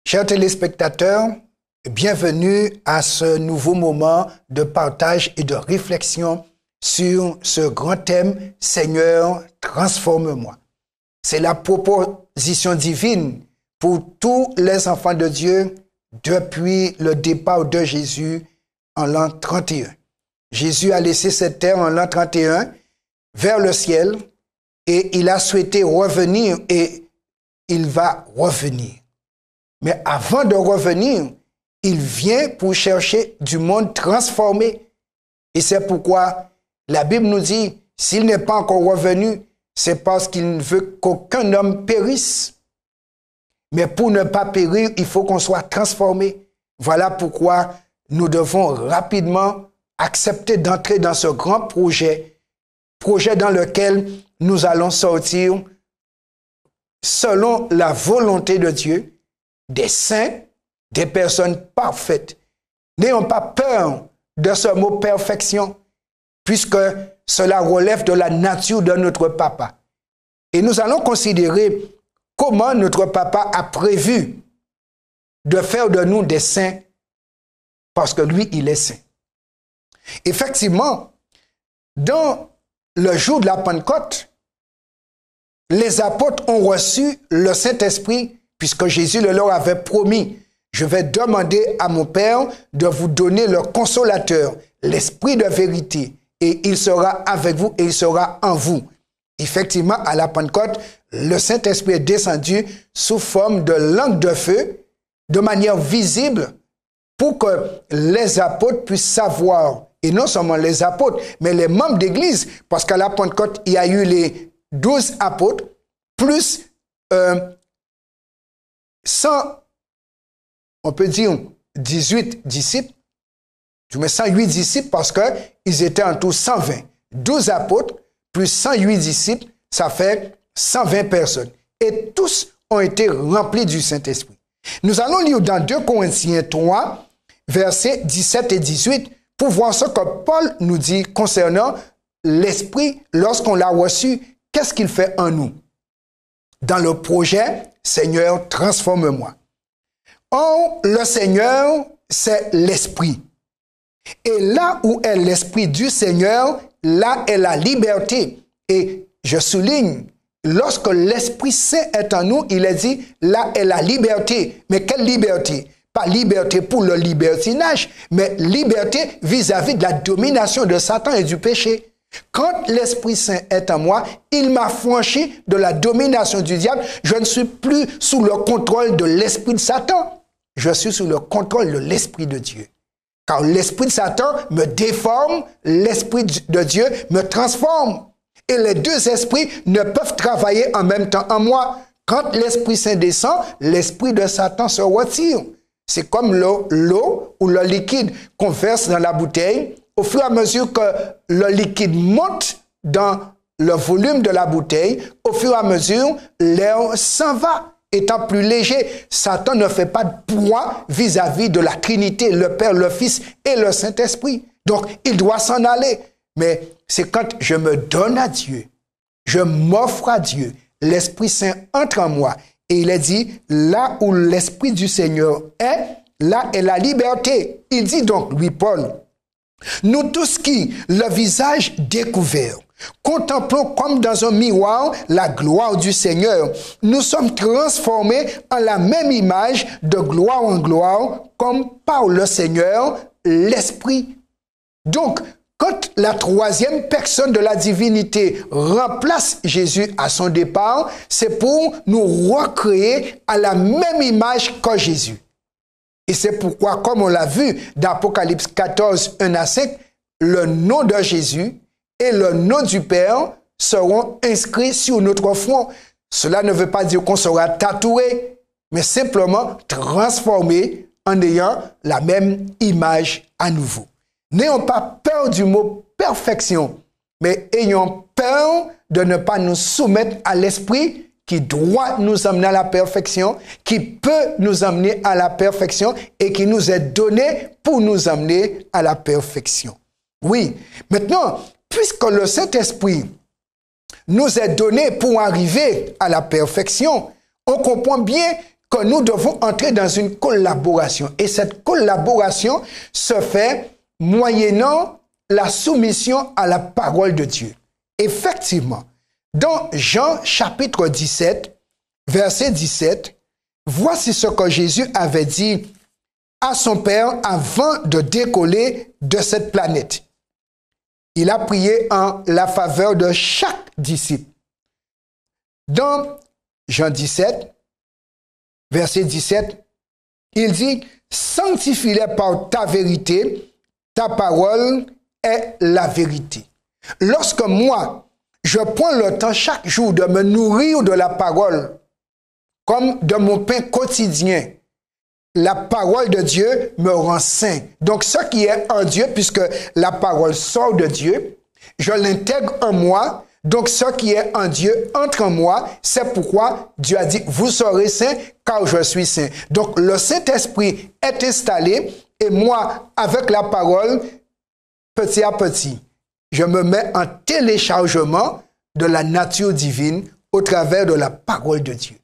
Chers téléspectateurs, bienvenue à ce nouveau moment de partage et de réflexion sur ce grand thème « Seigneur, transforme-moi ». C'est la proposition divine pour tous les enfants de Dieu depuis le départ de Jésus en l'an 31. Jésus a laissé cette terre en l'an 31 vers le ciel et il a souhaité revenir et il va revenir. Mais avant de revenir, il vient pour chercher du monde transformé. Et c'est pourquoi la Bible nous dit, s'il n'est pas encore revenu, c'est parce qu'il ne veut qu'aucun homme périsse. Mais pour ne pas périr, il faut qu'on soit transformé. Voilà pourquoi nous devons rapidement accepter d'entrer dans ce grand projet dans lequel nous allons sortir selon la volonté de Dieu, des saints, des personnes parfaites. N'ayons pas peur de ce mot perfection, puisque cela relève de la nature de notre papa. Et nous allons considérer comment notre papa a prévu de faire de nous des saints, parce que lui, il est saint. Effectivement, dans le jour de la Pentecôte, les apôtres ont reçu le Saint-Esprit, puisque Jésus leur avait promis, je vais demander à mon Père de vous donner le consolateur, l'Esprit de vérité, et il sera avec vous et il sera en vous. Effectivement, à la Pentecôte, le Saint-Esprit est descendu sous forme de langue de feu, de manière visible, pour que les apôtres puissent savoir, et non seulement les apôtres, mais les membres d'Église, parce qu'à la Pentecôte, il y a eu les 12 apôtres, plus 100, on peut dire 18 disciples, je mets 108 disciples parce qu'ils étaient en tout 120. 12 apôtres plus 108 disciples, ça fait 120 personnes. Et tous ont été remplis du Saint-Esprit. Nous allons lire dans 2 Corinthiens 3, versets 17 et 18, pour voir ce que Paul nous dit concernant l'Esprit lorsqu'on l'a reçu, qu'est-ce qu'il fait en nous. Dans le projet, Seigneur, transforme-moi. Or, le Seigneur, c'est l'Esprit. Et là où est l'Esprit du Seigneur, là est la liberté. Et je souligne, lorsque l'Esprit Saint est en nous, il est dit, là est la liberté. Mais quelle liberté? Pas liberté pour le libertinage, mais liberté vis-à-vis de la domination de Satan et du péché. Quand l'Esprit Saint est en moi, il m'a franchi de la domination du diable. Je ne suis plus sous le contrôle de l'esprit de Satan. Je suis sous le contrôle de l'Esprit de Dieu. Car l'Esprit de Satan me déforme, l'Esprit de Dieu me transforme. Et les deux esprits ne peuvent travailler en même temps en moi. Quand l'Esprit Saint descend, l'Esprit de Satan se retire. C'est comme l'eau ou le liquide qu'on verse dans la bouteille. Au fur et à mesure que le liquide monte dans le volume de la bouteille, au fur et à mesure, l'air s'en va, étant plus léger. Satan ne fait pas de poids vis-à-vis de la Trinité, le Père, le Fils et le Saint-Esprit. Donc, il doit s'en aller. Mais c'est quand je me donne à Dieu, je m'offre à Dieu, l'Esprit Saint entre en moi. Et il est dit, là où l'Esprit du Seigneur est, là est la liberté. Il dit donc, lui, Paul, nous tous qui, le visage découvert, contemplons comme dans un miroir la gloire du Seigneur, nous sommes transformés en la même image de gloire en gloire, comme par le Seigneur, l'Esprit. Donc, quand la troisième personne de la divinité remplace Jésus à son départ, c'est pour nous recréer à la même image que Jésus. Et c'est pourquoi, comme on l'a vu dans Apocalypse 14, 1 à 5, le nom de Jésus et le nom du Père seront inscrits sur notre front. Cela ne veut pas dire qu'on sera tatoué, mais simplement transformé en ayant la même image à nouveau. N'ayons pas peur du mot perfection, mais ayons peur de ne pas nous soumettre à l'esprit qui doit nous amener à la perfection, qui peut nous amener à la perfection et qui nous est donné pour nous amener à la perfection. Oui. Maintenant, puisque le Saint-Esprit nous est donné pour arriver à la perfection, on comprend bien que nous devons entrer dans une collaboration. Et cette collaboration se fait moyennant la soumission à la parole de Dieu. Effectivement, dans Jean chapitre 17, verset 17, voici ce que Jésus avait dit à son Père avant de décoller de cette planète. Il a prié en la faveur de chaque disciple. Dans Jean 17, verset 17, il dit, « Sanctifie-les par ta vérité, ta parole est la vérité. » Lorsque moi, je prends le temps chaque jour de me nourrir de la parole, comme de mon pain quotidien, la parole de Dieu me rend saint. Donc, ce qui est en Dieu, puisque la parole sort de Dieu, je l'intègre en moi. Donc, ce qui est en Dieu entre en moi. C'est pourquoi Dieu a dit, vous serez saints car je suis saint. Donc, le Saint-Esprit est installé et moi, avec la parole, petit à petit, je me mets en téléchargement de la nature divine au travers de la parole de Dieu.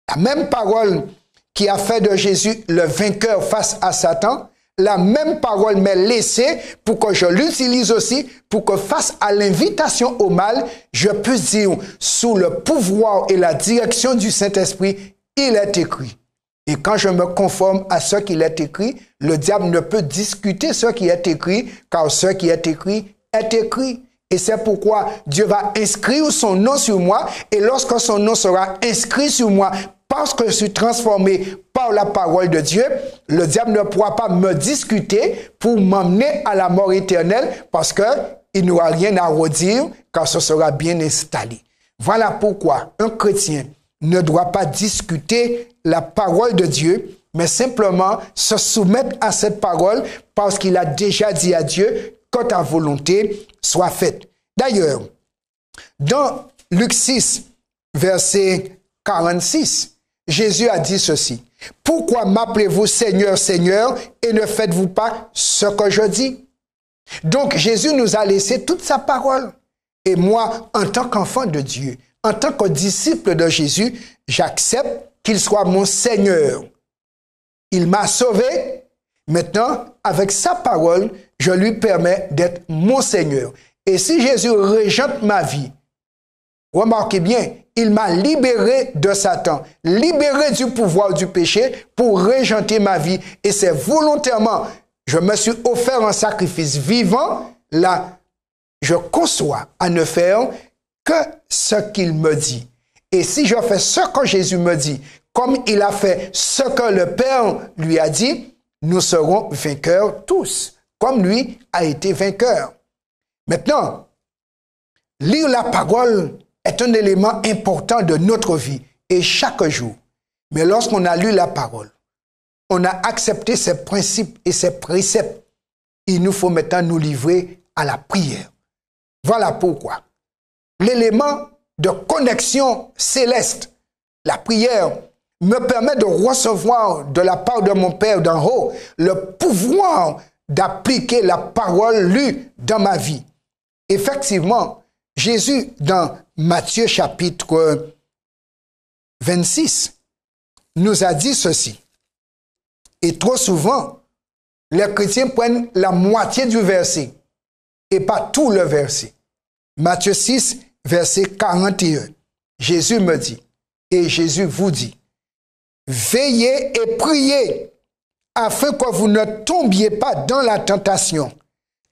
La même parole qui a fait de Jésus le vainqueur face à Satan, la même parole m'est laissée pour que je l'utilise aussi, pour que face à l'invitation au mal, je puisse dire, sous le pouvoir et la direction du Saint-Esprit, il est écrit. Et quand je me conforme à ce qu'il est écrit, le diable ne peut discuter ce qui est écrit, car ce qui est écrit est écrit. Et c'est pourquoi Dieu va inscrire son nom sur moi, et lorsque son nom sera inscrit sur moi, parce que je suis transformé par la parole de Dieu, le diable ne pourra pas me discuter pour m'emmener à la mort éternelle parce qu'il n'aura rien à redire car ce sera bien installé. Voilà pourquoi un chrétien ne doit pas discuter la parole de Dieu, mais simplement se soumettre à cette parole parce qu'il a déjà dit à Dieu que ta volonté soit faite. D'ailleurs, dans Luc 6, verset 46, Jésus a dit ceci. « Pourquoi m'appelez-vous Seigneur, Seigneur, et ne faites-vous pas ce que je dis ?» Donc, Jésus nous a laissé toute sa parole. Et moi, en tant qu'enfant de Dieu, en tant que disciple de Jésus, j'accepte qu'il soit mon Seigneur. Il m'a sauvé. Maintenant, avec sa parole, je lui permets d'être mon Seigneur. Et si Jésus régente ma vie, remarquez bien, il m'a libéré de Satan, libéré du pouvoir du péché pour régenter ma vie. Et c'est volontairement, je me suis offert un sacrifice vivant. Là, je conçois à ne faire que ce qu'il me dit. Et si je fais ce que Jésus me dit, comme il a fait ce que le Père lui a dit, nous serons vainqueurs tous, comme lui a été vainqueur. Maintenant, lire la parole est un élément important de notre vie et chaque jour. Mais lorsqu'on a lu la parole, on a accepté ses principes et ses préceptes. Il nous faut maintenant nous livrer à la prière. Voilà pourquoi l'élément de connexion céleste, la prière, me permet de recevoir de la part de mon Père d'en haut le pouvoir d'appliquer la parole lue dans ma vie. Effectivement, Jésus, dans Matthieu chapitre 26, nous a dit ceci. Et trop souvent, les chrétiens prennent la moitié du verset et pas tout le verset. Matthieu 6, verset 41. Jésus me dit, et Jésus vous dit, veillez et priez afin que vous ne tombiez pas dans la tentation.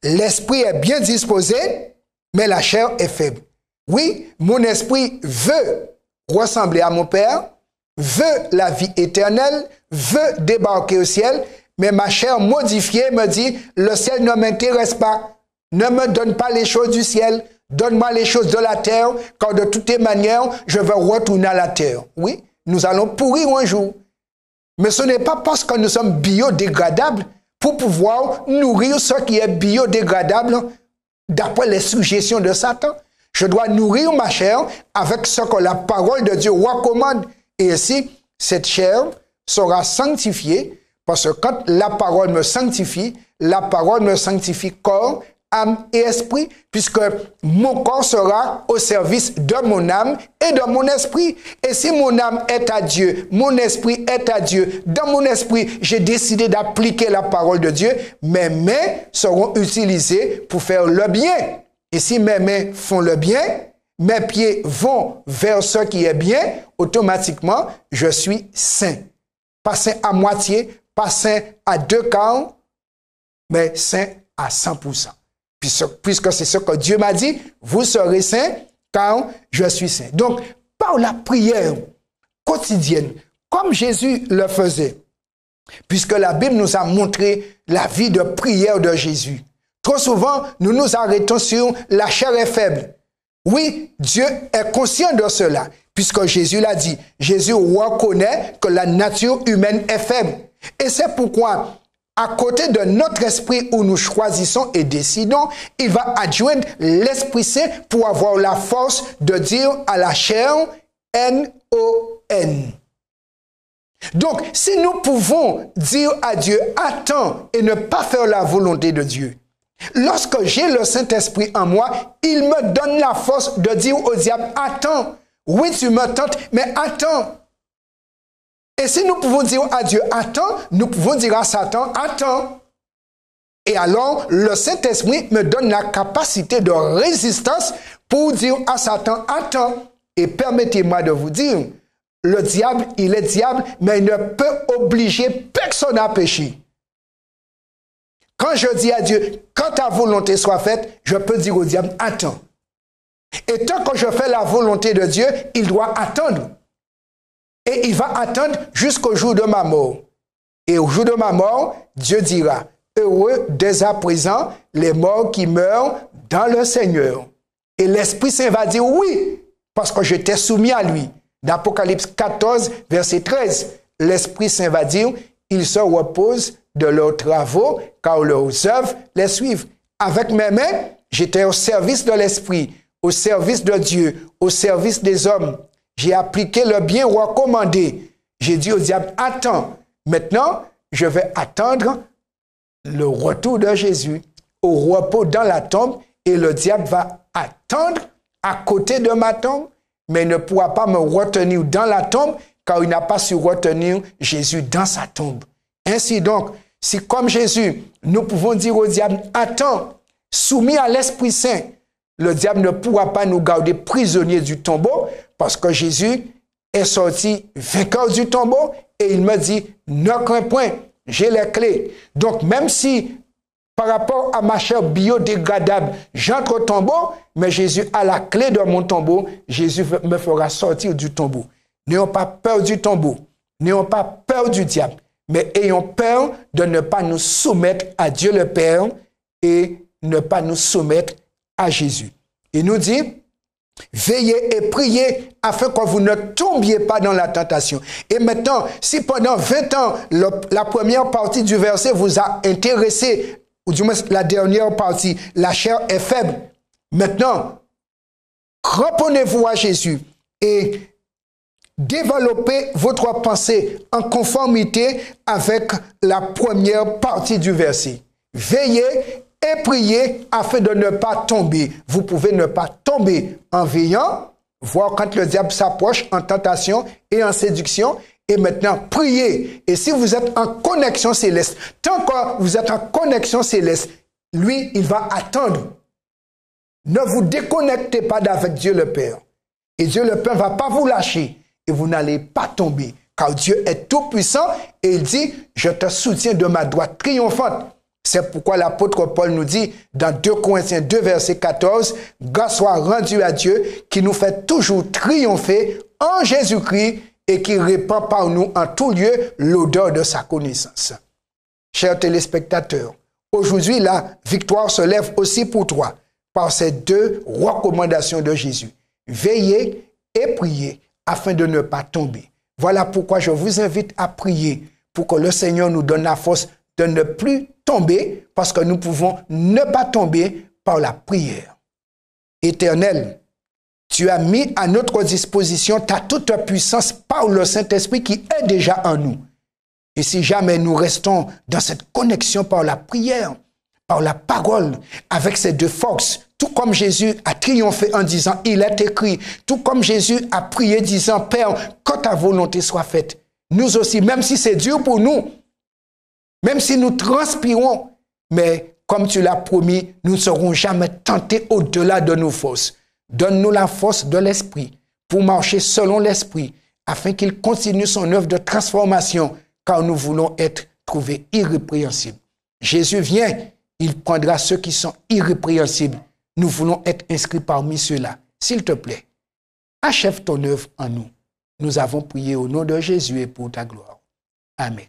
L'esprit est bien disposé, mais la chair est faible. Oui, mon esprit veut ressembler à mon Père, veut la vie éternelle, veut débarquer au ciel, mais ma chair modifiée me dit, le ciel ne m'intéresse pas, ne me donne pas les choses du ciel, donne-moi les choses de la terre, car de toutes les manières, je veux retourner à la terre. Oui, nous allons pourrir un jour. Mais ce n'est pas parce que nous sommes biodégradables pour pouvoir nourrir ce qui est biodégradable d'après les suggestions de Satan. Je dois nourrir ma chair avec ce que la parole de Dieu recommande. Et ainsi, cette chair sera sanctifiée parce que quand la parole me sanctifie corps, âme et esprit, puisque mon corps sera au service de mon âme et de mon esprit. Et si mon âme est à Dieu, mon esprit est à Dieu, dans mon esprit, j'ai décidé d'appliquer la parole de Dieu, mes mains seront utilisées pour faire le bien. Et si mes mains font le bien, mes pieds vont vers ce qui est bien, automatiquement, je suis saint. Pas saint à moitié, pas saint à 2/4, mais saint à 100%. Puisque c'est ce que Dieu m'a dit, vous serez saint car je suis saint. Donc, par la prière quotidienne, comme Jésus le faisait, puisque la Bible nous a montré la vie de prière de Jésus. Trop souvent, nous nous arrêtons sur la chair est faible. Oui, Dieu est conscient de cela, puisque Jésus l'a dit. Jésus reconnaît que la nature humaine est faible. Et c'est pourquoi, à côté de notre esprit où nous choisissons et décidons, il va adjoindre l'Esprit Saint pour avoir la force de dire à la chair N-O-N. Donc, si nous pouvons dire à Dieu, attends et ne pas faire la volonté de Dieu, lorsque j'ai le Saint-Esprit en moi, il me donne la force de dire au diable, attends, oui tu me tentes, mais attends. Et si nous pouvons dire à Dieu, attends, nous pouvons dire à Satan, attends. Et alors, le Saint-Esprit me donne la capacité de résistance pour dire à Satan, attends. Et permettez-moi de vous dire, le diable, il est diable, mais il ne peut obliger personne à pécher. Quand je dis à Dieu, quand ta volonté soit faite, je peux dire au diable, attends. Et tant que je fais la volonté de Dieu, il doit attendre. Et il va attendre jusqu'au jour de ma mort. Et au jour de ma mort, Dieu dira, heureux dès à présent les morts qui meurent dans le Seigneur. Et l'Esprit Saint va dire oui, parce que j'étais soumis à lui. D'Apocalypse 14, verset 13, l'Esprit Saint va dire, ils se reposent de leurs travaux, car leurs œuvres les suivent. Avec mes mains, j'étais au service de l'Esprit, au service de Dieu, au service des hommes. J'ai appliqué le bien recommandé. J'ai dit au diable, attends, maintenant, je vais attendre le retour de Jésus au repos dans la tombe et le diable va attendre à côté de ma tombe, mais il ne pourra pas me retenir dans la tombe car il n'a pas su retenir Jésus dans sa tombe. Ainsi donc, si comme Jésus, nous pouvons dire au diable, attends, soumis à l'Esprit Saint, le diable ne pourra pas nous garder prisonniers du tombeau parce que Jésus est sorti vainqueur du tombeau et il me dit, ne crains point, j'ai les clés. Donc même si par rapport à ma chair biodégradable, j'entre au tombeau, mais Jésus a la clé de mon tombeau, Jésus me fera sortir du tombeau. N'ayons pas peur du tombeau, n'ayons pas peur du diable, mais ayons peur de ne pas nous soumettre à Dieu le Père et ne pas nous soumettre à Jésus. Il nous dit, veillez et priez afin que vous ne tombiez pas dans la tentation. Et maintenant, si pendant 20 ans, la première partie du verset vous a intéressé, ou du moins la dernière partie, la chair est faible. Maintenant, cramponnez-vous à Jésus et développez votre pensée en conformité avec la première partie du verset. Veillez et priez afin de ne pas tomber. Vous pouvez ne pas tomber en veillant, voir quand le diable s'approche en tentation et en séduction. Et maintenant, priez. Et si vous êtes en connexion céleste, tant que vous êtes en connexion céleste, lui, il va attendre. Ne vous déconnectez pas d'avec Dieu le Père. Et Dieu le Père ne va pas vous lâcher. Et vous n'allez pas tomber. Car Dieu est tout puissant et il dit, je te soutiens de ma droite triomphante. C'est pourquoi l'apôtre Paul nous dit dans 2 Corinthiens 2, verset 14, « Grâce soit rendue à Dieu qui nous fait toujours triompher en Jésus-Christ et qui répand par nous en tout lieu l'odeur de sa connaissance. » Chers téléspectateurs, aujourd'hui la victoire se lève aussi pour toi par ces 2 recommandations de Jésus. Veillez et priez afin de ne pas tomber. Voilà pourquoi je vous invite à prier pour que le Seigneur nous donne la force de ne plus tomber, parce que nous pouvons ne pas tomber par la prière. Éternel, tu as mis à notre disposition ta toute puissance par le Saint-Esprit qui est déjà en nous. Et si jamais nous restons dans cette connexion par la prière, par la parole, avec ces deux forces. Tout comme Jésus a triomphé en disant, il est écrit. Tout comme Jésus a prié disant, Père, que ta volonté soit faite. Nous aussi, même si c'est dur pour nous, même si nous transpirons, mais comme tu l'as promis, nous ne serons jamais tentés au-delà de nos forces. Donne-nous la force de l'Esprit pour marcher selon l'Esprit, afin qu'il continue son œuvre de transformation, car nous voulons être trouvés irrépréhensibles. Jésus vient, il prendra ceux qui sont irrépréhensibles. Nous voulons être inscrits parmi ceux-là. S'il te plaît, achève ton œuvre en nous. Nous avons prié au nom de Jésus et pour ta gloire. Amen.